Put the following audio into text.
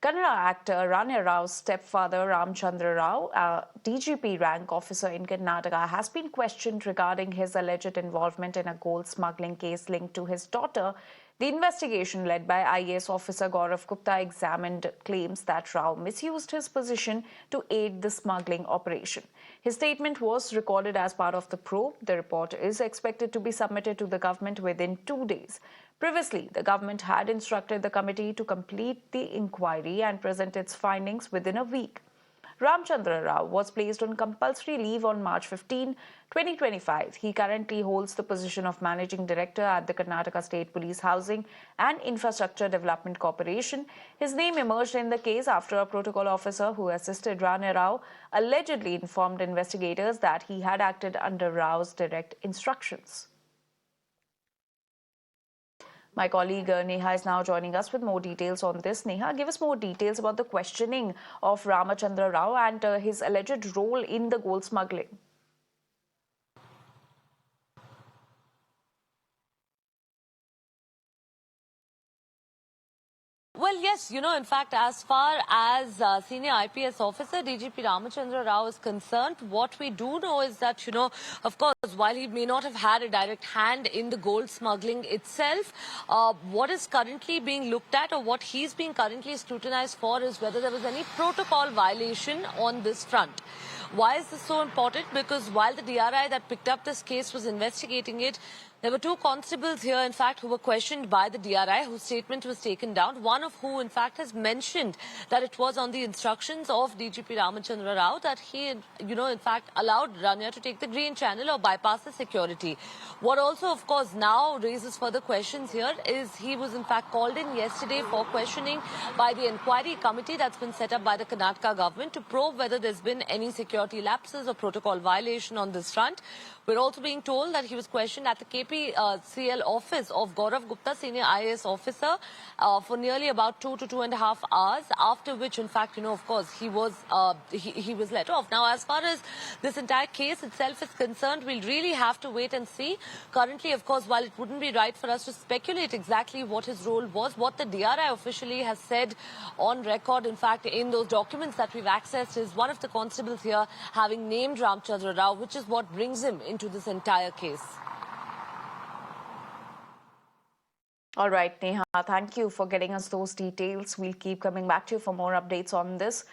Kannada actor Rania Rao's stepfather Ramchandra Rao, a DGP rank officer in Karnataka, has been questioned regarding his alleged involvement in a gold smuggling case linked to his daughter. The investigation led by IAS officer Gaurav Gupta examined claims that Rao misused his position to aid the smuggling operation. His statement was recorded as part of the probe. The report is expected to be submitted to the government within 2 days. Previously, the government had instructed the committee to complete the inquiry and present its findings within a week. Ramchandra Rao was placed on compulsory leave on March 15, 2025. He currently holds the position of Managing Director at the Karnataka State Police Housing and Infrastructure Development Corporation. His name emerged in the case after a protocol officer who assisted Rania Rao allegedly informed investigators that he had acted under Rao's direct instructions. My colleague Neha is now joining us with more details on this. Neha, give us more details about the questioning of Ramachandra Rao and his alleged role in the gold smuggling. Well, yes, in fact, as far as senior IPS officer DGP Ramachandra Rao is concerned, what we do know is that, of course, while he may not have had a direct hand in the gold smuggling itself, what is currently being looked at or what he's being currently scrutinized for is whether there was any protocol violation on this front. Why is this so important? Because while the DRI that picked up this case was investigating it, there were two constables here, in fact, who were questioned by the DRI, whose statement was taken down, one of who, in fact, has mentioned that it was on the instructions of DGP Ramachandra Rao that he, in fact, allowed Rania to take the green channel or bypass the security. What also, of course, now raises further questions here is he was, in fact, called in yesterday for questioning by the inquiry committee that's been set up by the Karnataka government to probe whether there's been any security lapses or protocol violation on this front. We're also being told that he was questioned at the KPCL office of Gaurav Gupta, senior IAS officer, for nearly about 2 to 2.5 hours, after which, in fact, of course, he was let off. Now, as far as this entire case itself is concerned, we'll really have to wait and see. Currently, of course, while it wouldn't be right for us to speculate exactly what his role was, what the DRI officially has said on record, in fact, in those documents that we've accessed, is one of the constables here having named Ramchandra Rao, which is what brings him into this entire case. All right, Neha, thank you for getting us those details. We'll keep coming back to you for more updates on this.